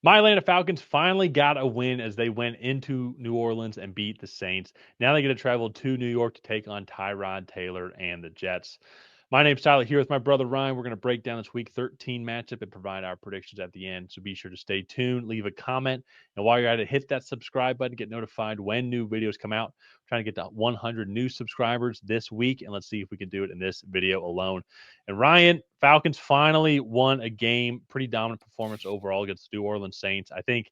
My Atlanta Falcons finally got a win as they went into New Orleans and beat the Saints. Now they get to travel to New York to take on Tyrod Taylor and the Jets. My name's Tyler here with my brother Ryan. We're going to break down this Week 13 matchup and provide our predictions at the end. So be sure to stay tuned, leave a comment, and while you're at it, hit that subscribe button, get notified when new videos come out. We're trying to get to 100 new subscribers this week, and let's see if we can do it in this video alone. And Ryan, Falcons finally won a game, pretty dominant performance overall against the New Orleans Saints. I think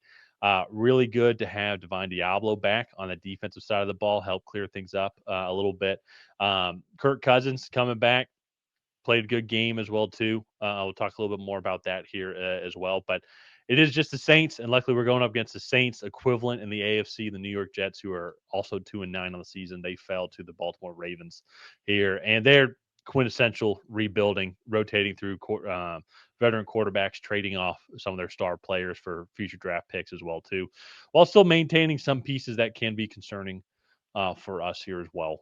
really good to have Divine Diablo back on the defensive side of the ball, help clear things up a little bit. Kirk Cousins coming back, played a good game as well too. We'll talk a little bit more about that here as well. But it is just the Saints, and luckily we're going up against the Saints equivalent in the AFC, the New York Jets, who are also 2-9 on the season. They fell to the Baltimore Ravens here, and they're quintessential rebuilding, rotating through veteran quarterbacks, trading off some of their star players for future draft picks as well too, while still maintaining some pieces that can be concerning for us here as well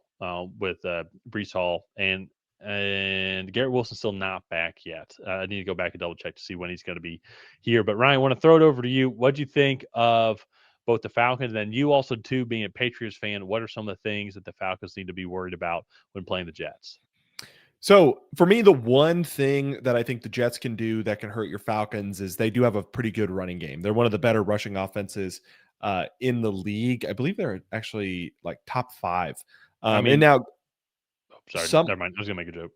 with Brees Hall and Garrett Wilson's still not back yet. I need to go back and double check to see when he's going to be here. But Ryan, I want to throw it over to you. What do you think of both the Falcons and then you also too being a Patriots fan? What are some of the things that the Falcons need to be worried about when playing the Jets? So for me, the one thing that I think the Jets can do that can hurt your Falcons is they do have a pretty good running game. They're one of the better rushing offenses in the league. I believe they're actually like top five. I And mean, now sorry, some never mind. I was going to make a joke.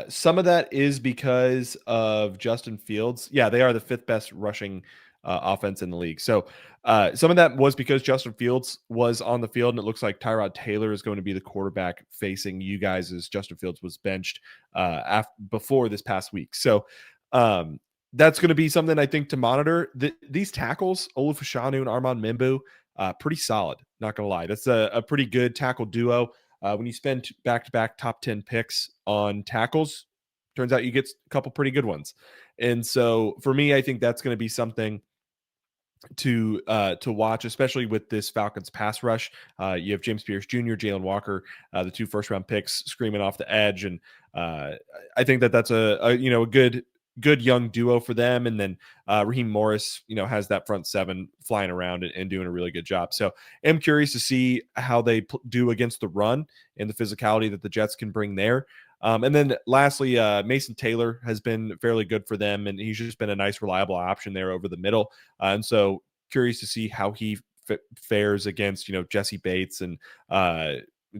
some of that is because of Justin Fields. Yeah, they are the fifth best rushing offense in the league. So some of that was because Justin Fields was on the field, and it looks like Tyrod Taylor is going to be the quarterback facing you guys as Justin Fields was benched before this past week. So that's going to be something I think to monitor. These tackles, Olufashanu and Armand Mimbu, pretty solid. Not going to lie. That's a pretty good tackle duo. When you spend back-to-back top 10 picks on tackles, turns out you get a couple pretty good ones. And so for me, I think that's going to be something to watch, especially with this Falcons pass rush. You have James Pierce Jr., Jalen Walker, the two first-round picks screaming off the edge, and I think that's a good young duo for them. And then Raheem Morris, has that front seven flying around and doing a really good job. So I'm curious to see how they do against the run and the physicality that the Jets can bring there. And then lastly, Mason Taylor has been fairly good for them, and he's just been a nice, reliable option there over the middle. And so curious to see how he fares against, Jesse Bates and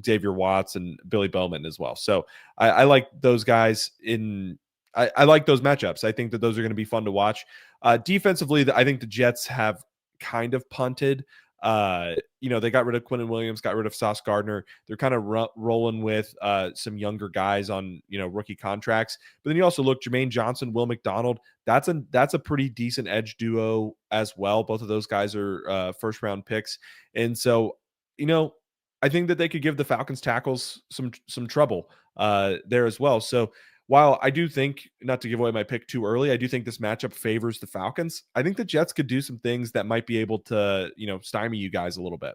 Xavier Watts and Billy Bowman as well. So I like those guys I like those matchups. I think that those are going to be fun to watch. Defensively, I think the Jets have kind of punted. They got rid of Quinnen Williams, got rid of Sauce Gardner. They're kind of rolling with some younger guys on rookie contracts. But then you also look Jermaine Johnson, Will McDonald. That's a pretty decent edge duo as well. Both of those guys are first round picks, and so I think that they could give the Falcons tackles some trouble there as well. So while I do think, not to give away my pick too early, I do think this matchup favors the Falcons. I think the Jets could do some things that might be able to, stymie you guys a little bit.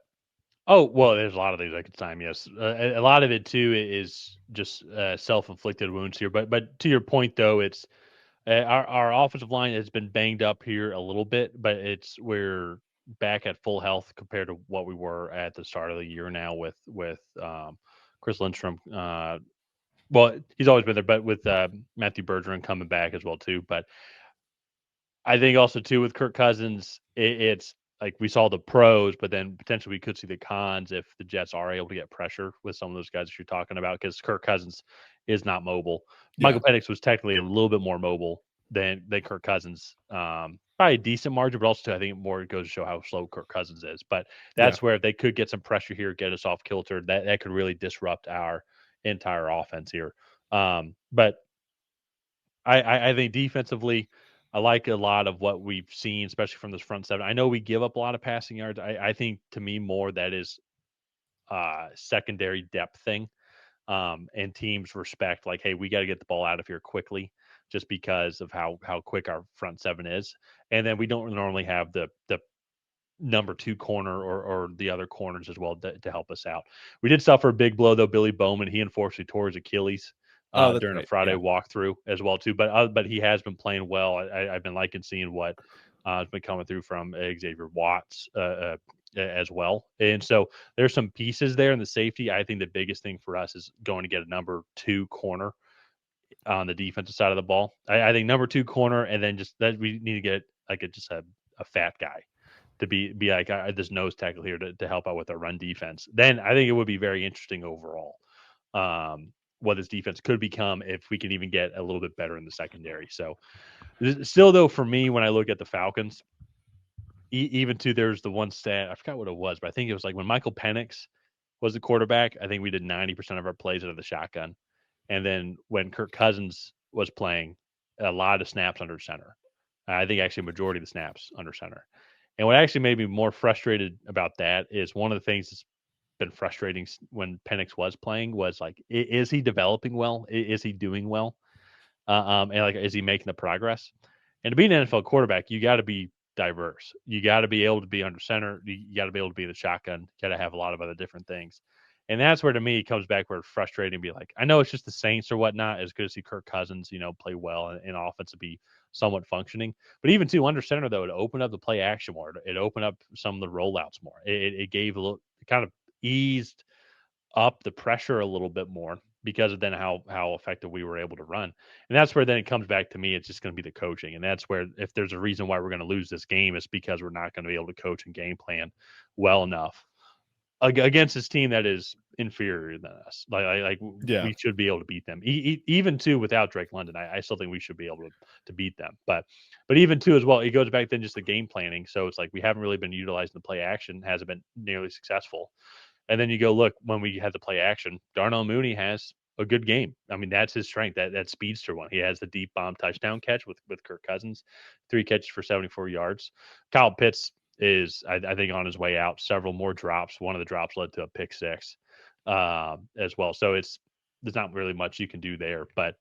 Oh, well, there's a lot of things I could time. Yes, a lot of it too is just self-inflicted wounds here. But to your point though, it's our offensive line has been banged up here a little bit, but we're back at full health compared to what we were at the start of the year now with Chris Lindstrom. Well, he's always been there, but with Matthew Bergeron coming back as well too. But I think also too with Kirk Cousins, it's like we saw the pros, but then potentially we could see the cons if the Jets are able to get pressure with some of those guys that you're talking about, because Kirk Cousins is not mobile. Yeah. Michael Penix was technically a little bit more mobile than Kirk Cousins, by a decent margin, but also I think more it goes to show how slow Kirk Cousins is. But Yeah. that's where if they could get some pressure here, get us off kilter, that could really disrupt our entire offense here. But I think defensively, I like a lot of what we've seen, especially from this front seven. I know we give up a lot of passing yards. I think to me more that is secondary depth thing. And teams respect like, hey, we got to get the ball out of here quickly just because of how quick our front seven is. And then we don't normally have the number two corner or the other corners as well to help us out. We did suffer a big blow though. Billy Bowman, he unfortunately tore his Achilles Oh, that's during a right. Friday Yeah. walkthrough as well too. But he has been playing well. I've been liking seeing what has been coming through from Xavier Watts as well. And so there's some pieces there in the safety. I think the biggest thing for us is going to get a number 2 corner on the defensive side of the ball. I think number 2 corner, and then just that we need to get like a fat guy to be like this nose tackle here to help out with our run defense. Then I think it would be very interesting overall. What this defense could become if we can even get a little bit better in the secondary. So, still though, for me, when I look at the Falcons, even to there's the one stat I forgot what it was, but I think it was like when Michael Penix was the quarterback. I think we did 90% of our plays out of the shotgun, and then when Kirk Cousins was playing, a lot of snaps under center. I think actually a majority of the snaps under center. And what actually made me more frustrated about that is one of the things that's been frustrating when Penix was playing was like, is he developing well? Is he doing well? And like, is he making the progress? And to be an NFL quarterback, you got to be diverse. You got to be able to be under center. You got to be able to be the shotgun. You got to have a lot of other different things. And that's where, to me, it comes back where it's frustrating to be like, I know it's just the Saints or whatnot. It's good to see Kirk Cousins, play well and offense to be somewhat functioning. But even too, under center, though, it opened up the play action more. It opened up some of the rollouts more. It gave a little, it kind of eased up the pressure a little bit more because of then how effective we were able to run. And that's where then it comes back to me. It's just going to be the coaching. And that's where, if there's a reason why we're going to lose this game, it's because we're not going to be able to coach and game plan well enough against this team that is inferior than us. Like Yeah. we should be able to beat them. Even too without Drake London, I still think we should be able to beat them. But even too as well, it goes back then just the game planning. So it's like we haven't really been utilizing the play action, hasn't been nearly successful. And then you go look when we had the play action, Darnell Mooney has a good game. I mean, that's his strength. That speedster one. He has the deep bomb touchdown catch with Kirk Cousins, 3 catches for 74 yards. Kyle Pitts is, I think, on his way out. Several more drops. One of the drops led to a pick six as well. So there's not really much you can do there. But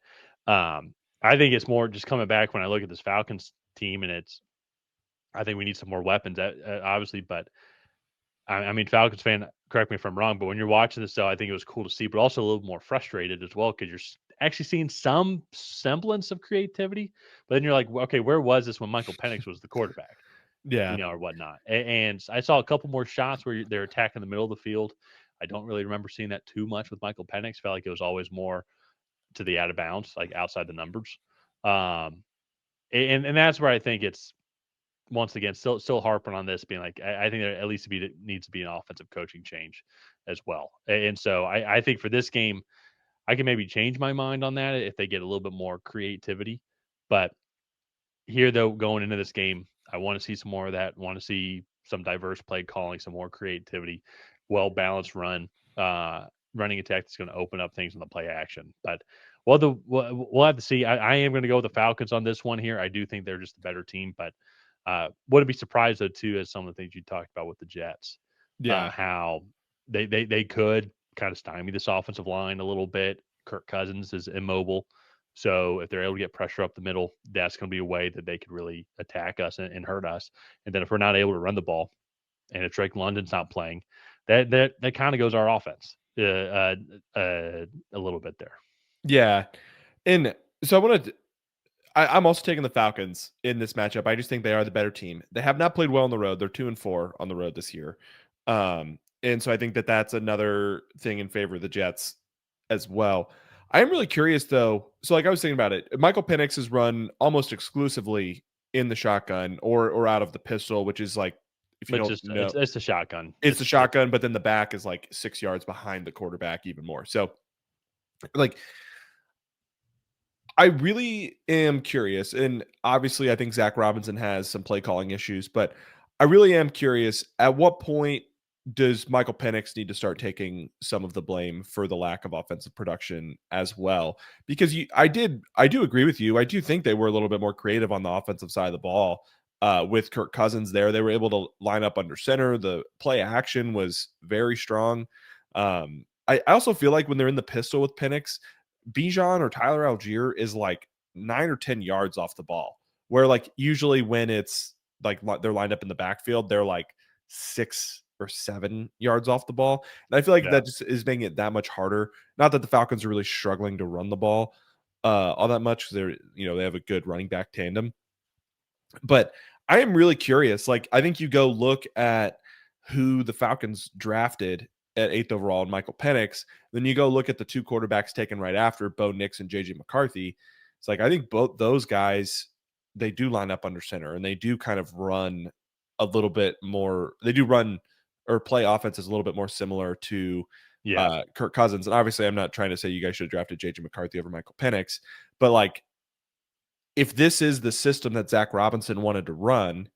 I think it's more just coming back when I look at this Falcons team, and I think we need some more weapons, obviously. But I mean, Falcons fan, correct me if I'm wrong, but when you're watching this, though, I think it was cool to see, but also a little more frustrated as well because you're actually seeing some semblance of creativity. But then you're like, well, okay, where was this when Michael Penix was the quarterback? Yeah. Or whatnot. And I saw a couple more shots where they're attacking the middle of the field. I don't really remember seeing that too much with Michael Penix. Felt like it was always more to the out of bounds, like outside the numbers. Um, and that's where I think it's once again still harping on this, being like I think there at least needs to be an offensive coaching change as well. And so I think for this game, I can maybe change my mind on that if they get a little bit more creativity. But here, though, going into this game, I want to see some more of that. Want to see some diverse play calling, some more creativity, well balanced running attack that's going to open up things in the play action. But we'll have to see. I am going to go with the Falcons on this one here. I do think they're just a better team, but wouldn't be surprised though too, as some of the things you talked about with the Jets, Yeah. how they could kind of stymie this offensive line a little bit. Kirk Cousins is immobile. So if they're able to get pressure up the middle, that's going to be a way that they could really attack us and hurt us. And then if we're not able to run the ball, and if Drake London's not playing, that kind of goes our offense a little bit there. Yeah. And so I'm also taking the Falcons in this matchup. I just think they are the better team. They have not played well on the road. They're 2-4 on the road this year. And so I think that that's another thing in favor of the Jets as well. I am really curious though. So like I was thinking about it, Michael Penix is run almost exclusively in the shotgun or out of the pistol, which is like, if you But don't just know, it's the shotgun. it's the shotgun, but then the back is like 6 yards behind the quarterback even more. So like I really am curious, and obviously, I think Zach Robinson has some play calling issues, but I really am curious. At what point does Michael Penix need to start taking some of the blame for the lack of offensive production as well? Because I do agree with you. I do think they were a little bit more creative on the offensive side of the ball with Kirk Cousins there. They were able to line up under center. The play action was very strong. I also feel like when they're in the pistol with Penix, Bijan or Tyler Algier is like 9 or 10 yards off the ball. Where like usually when it's like they're lined up in the backfield, they're like 6 or 7 yards off the ball. And I feel like Yeah. that just is making it that much harder. Not that the Falcons are really struggling to run the ball all that much because they have a good running back tandem. But I am really curious. Like, I think you go look at who the Falcons drafted at 8th overall and Michael Penix. Then you go look at the two quarterbacks taken right after, Bo Nix and JJ McCarthy. It's like, I think both those guys, they do line up under center and they do kind of run a little bit more. They do run or play offenses a little bit more similar to Yeah. Kirk Cousins. And obviously, I'm not trying to say you guys should have drafted JJ McCarthy over Michael Penix, but like, if this is the system that Zach Robinson wanted to run,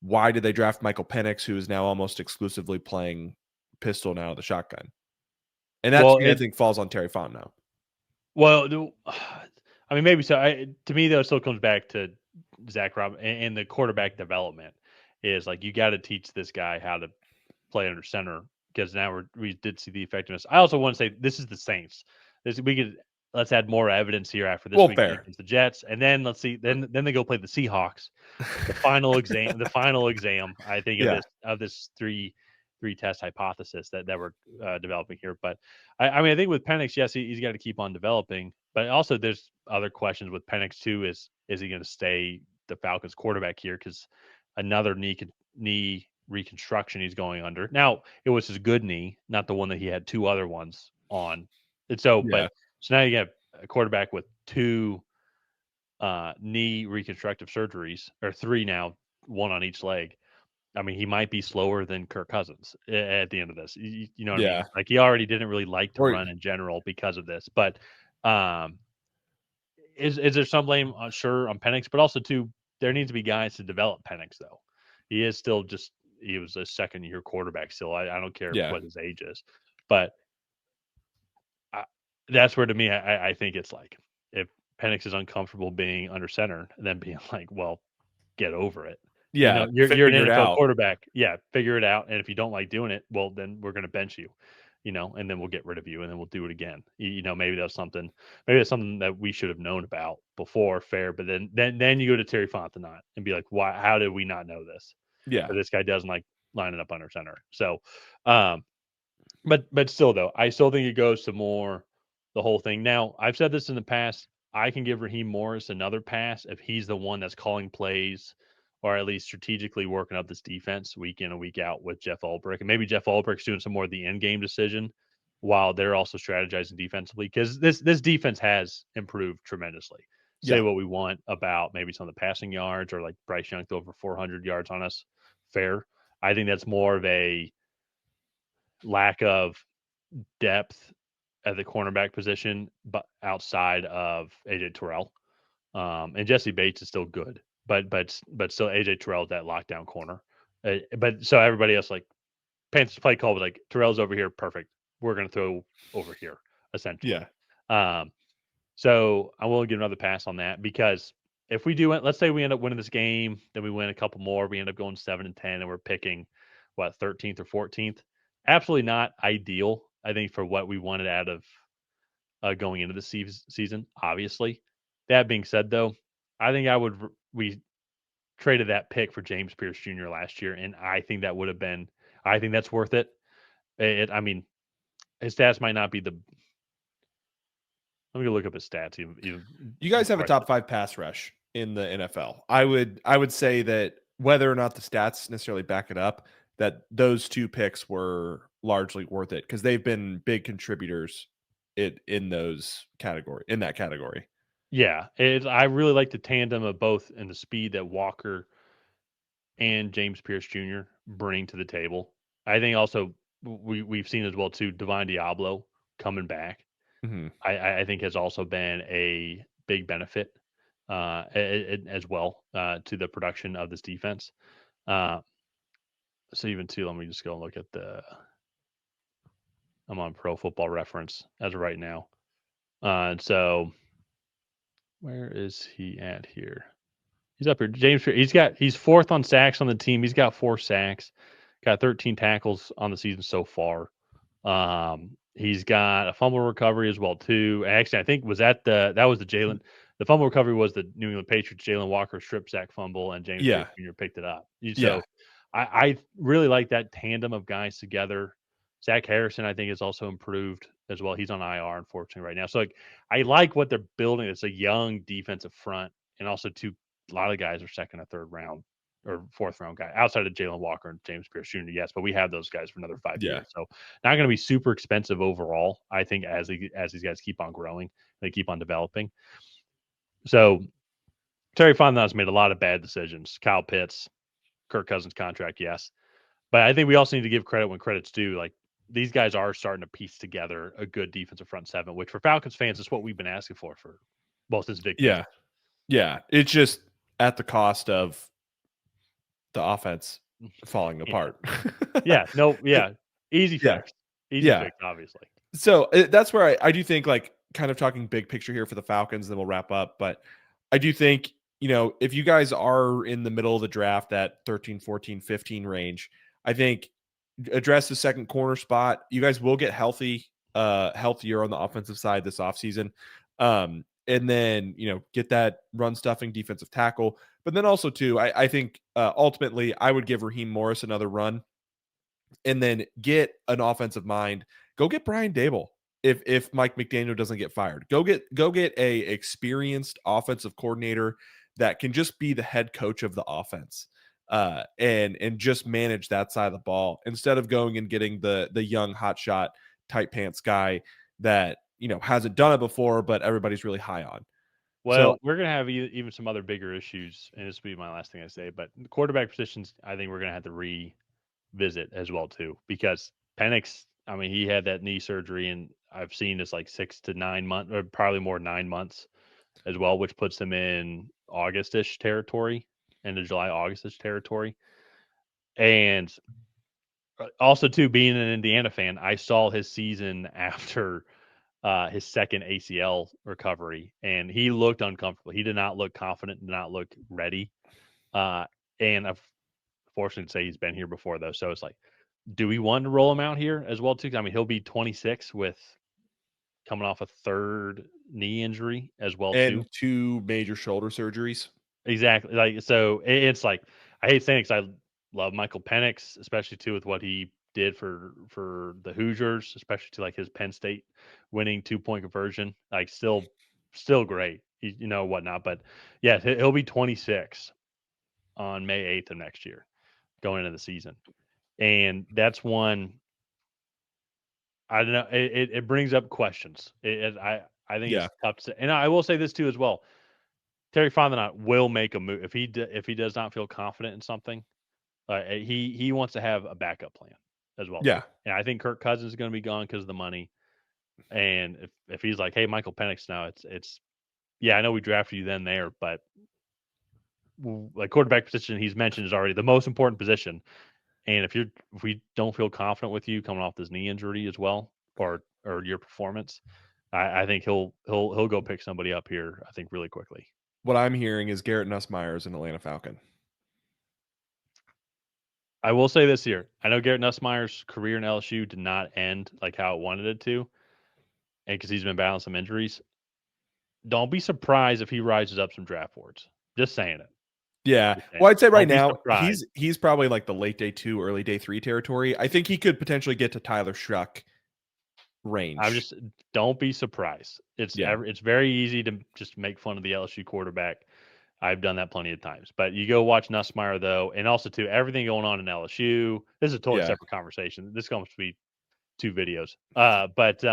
why did they draft Michael Penix, who is now almost exclusively playing pistol now, the shotgun? And that to Well, me, I think falls on Terry Font now. I mean, maybe so. To me, though, it still comes back to Zach Rob and the quarterback development is like you got to teach this guy how to play under center because now we did see the effectiveness. I also want to say this is the Saints. Let's add more evidence here after this Well, weekend fair. against the Jets, and then let's see. Then they go play the Seahawks. The final exam. The final exam. I think Yeah. of this three test hypothesis that we're developing here. But I mean, I think with Penix, yes, he's got to keep on developing. But also, there's other questions with Penix too. Is he going to stay the Falcons quarterback here? Because another knee reconstruction he's going under. Now it was his good knee, not the one that he had two other ones on. And so, Yeah. so now you have a quarterback with two knee reconstructive surgeries, or three now, one on each leg. I mean, he might be slower than Kirk Cousins at the end of this. You know what I Yeah. mean? Like he already didn't really like to Or run in general because of this. But um, is there some blame? Sure, on Penix, but also too, there needs to be guys to develop Penix though. He is still just he was a second year quarterback still. I don't care yeah. what his age is, but I, that's where to me I think it's like if Penix is uncomfortable being under center, then being like, well, get over it. You Yeah. know, you're Figure an it NFL out. quarterback. Yeah, figure it out. And if you don't like doing it, well, then we're going to bench you. You know, and then we'll get rid of you, and then we'll do it again. You know, maybe that's something that we should have known about before. Fair, but then you go to Terry Fontenot and be like, why? How did we not know this? Yeah. That this guy doesn't like lining up under center. So, um, but still though, I still think it goes to more the whole thing. Now, I've said this in the past. I can give Raheem Morris another pass if he's the one that's calling plays or at least strategically working up this defense week in and week out with Jeff Ulbrich. And maybe Jeff Ulbrich's doing some more of the end game decision while they're also strategizing defensively because this defense has improved tremendously. Say Yeah. what we want about maybe some of the passing yards or like Bryce Young over 400 yards on us. Fair. I think that's more of a lack of depth at the cornerback position, but outside of AJ Terrell, and Jesse Bates is still good, but still AJ Terrell is that lockdown corner. But so everybody else like Panthers play call was like Terrell's over here, perfect. We're gonna throw over here essentially. Yeah. Um, so I will give another pass on that because if we do it, let's say we end up winning this game, then we win a couple more, we end up going 7-10, and we're picking what 13th or 14th. Absolutely not ideal. I think for what we wanted out of going into the season. Obviously, that being said, though, I think we traded that pick for James Pierce Jr. last year, and I think that would have been. I think that's worth it. I mean, his stats might not be the. Let me look up his stats even You guys have a before I top said. 5 pass rush in the NFL. I would say that whether or not the stats necessarily back it up, that those two picks were largely worth it because they've been big contributors in that category. Yeah, I really like the tandem of both and the speed that Walker and James Pierce Jr. bring to the table. I think also we've seen as well too Divine Diablo coming back. Mhm. I think has also been a big benefit as well to the production of this defense. Uh, so even too, let me just go and look at I'm on Pro Football Reference as of right now. And so where is he at here? He's up here. He's fourth on sacks on the team. He's got 4 sacks, got 13 tackles on the season so far. He's got a fumble recovery as well too. Actually, I think that was the Jalen. The fumble recovery was the New England Patriots Jalen Walker strip sack fumble, and James Pierce Yeah. Jr. picked it up. Yeah. So I really like that tandem of guys together. Zach Harrison, I think, has also improved as well. He's on IR, unfortunately, right now. So I like what they're building. It's a young defensive front, and also a lot of guys are second or third round. or fourth round guy outside of Jalen Walker and James Pierce Jr. Yes, but we have those guys for another 5 years, Yeah. so not going to be super expensive overall. I think as these guys keep on growing, they keep on developing. So Terry Fontenot's made a lot of bad decisions. Kyle Pitts, Kirk Cousins contract, yes, but I think we also need to give credit when credit's due. Like these guys are starting to piece together a good defensive front seven, which for Falcons fans is what we've been asking for well since Vic Yeah. Beasley. Yeah. It's just at the cost of the offense falling Yeah, apart. yeah, no, And- yeah, easy yeah. fix, easy Yeah. fix, obviously. So that's where I do think, like, kind of talking big picture here for the Falcons, then we'll wrap up. But I do think, if you guys are in the middle of the draft, that 13, 14, 15 range, I think address the second corner spot. You guys will get healthier on the offensive side this offseason. And then, get that run stuffing defensive tackle. But then also, too, I think ultimately I would give Raheem Morris another run and then get an offensive mind. Go get Brian Dable. If Mike McDaniel doesn't get fired, go get a experienced offensive coordinator that can just be the head coach of the offense, and just manage that side of the ball instead of going and getting the young hotshot tight pants guy that hasn't done it before, but everybody's really high on. So Well, we're going to have even some other bigger issues, and this will be my last thing I say. But the quarterback positions, I think we're going to have to revisit as well too, because Penix, I mean, he had that knee surgery, and I've seen it's like 6 to 9 months, or probably more 9 months as well, which puts him in Augustish territory, into July Augustish territory, and also too being an Indiana fan, I saw his season after his second ACL recovery, and he looked uncomfortable. He did not look confident, did not look ready. And I've fortunate to say he's been here before though, so it's like, do we want to roll him out here as well too? I mean, he'll be 26 with coming off a third knee injury as well and too. two major shoulder surgeries. Exactly. Like so, it's like I hate saying because I love Michael Penix, especially too with what he did for the Hoosiers, especially to like his Penn State winning 2 point conversion. Like still great, whatnot. But yeah, he'll be 26 on May 8th of next year, going into the season, and that's one. I don't know. It brings up questions. I think Yeah. it's tough to say. And I will say this too as well. Terry Fontenot will make a move if if he does not feel confident in something. He wants to have a backup plan as well too. Yeah. And I think Kirk Cousins is going to be gone because of the money. And if he's like, hey, Michael Penix now, it's yeah, I know we drafted you then there, but like quarterback position he's mentioned is already the most important position. And if we don't feel confident with you coming off this knee injury as well, or your performance, I think he'll go pick somebody up here. I think really quickly. What I'm hearing is Garrett Nussmeier is an Atlanta Falcon. I will say this here: I know Garrett Nussmeier's career in LSU did not end like how it wanted it to, and because he's been battling some injuries. Don't be surprised if he rises up some draft boards. Just saying it. Yeah. Just saying Well, it. I'd say right Don't be now surprised. he's probably like the late day 2, early day 3 territory. I think he could potentially get to Tyler Shuck I'm range. just don't be surprised. Yeah. It's very easy to just make fun of the LSU quarterback. I've done that plenty of times. But you go watch Nussmeier though, and also too everything going on in LSU. This is a totally Yeah. separate conversation. This comes to be 2 videos. But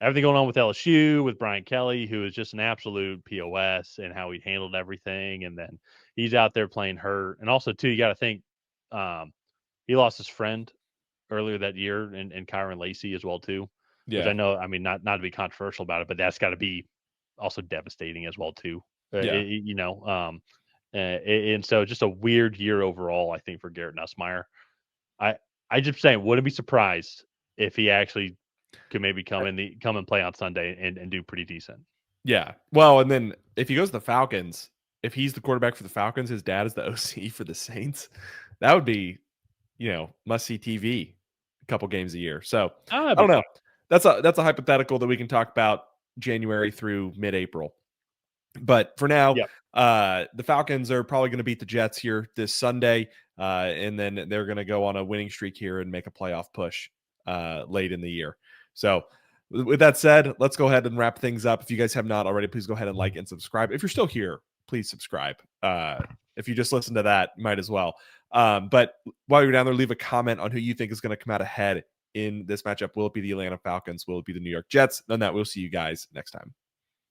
everything going on with LSU with Brian Kelly, who is just an absolute POS and how he handled everything, and then he's out there playing hurt. And also too, you got to think he lost his friend earlier that year, and Kyron Lacey as well too, which I Yeah. know. I mean, not to be controversial about it, but that's got to be also devastating as well too. Yeah. And so just a weird year overall, I think, for Garrett Nussmeier. I I just saying, wouldn't be surprised if he actually could maybe come and play on Sunday and do pretty decent. Yeah. Well, and then if he goes to the Falcons, if he's the quarterback for the Falcons, his dad is the OC for the Saints. That would be, must see TV a couple games a year. So That'd I be don't know. fun. That's a hypothetical that we can talk about January through mid-April. But for now, Yep. the Falcons are probably going to beat the Jets here this Sunday, and then they're going to go on a winning streak here and make a playoff push late in the year. So, with that said, let's go ahead and wrap things up. If you guys have not already, please go ahead and like and subscribe. If you're still here, please subscribe. If you just listen to that, might as well. But while you're down there, leave a comment on who you think is going to come out ahead in this matchup. Will it be the Atlanta Falcons? Will it be the New York Jets? On that, we'll see you guys next time.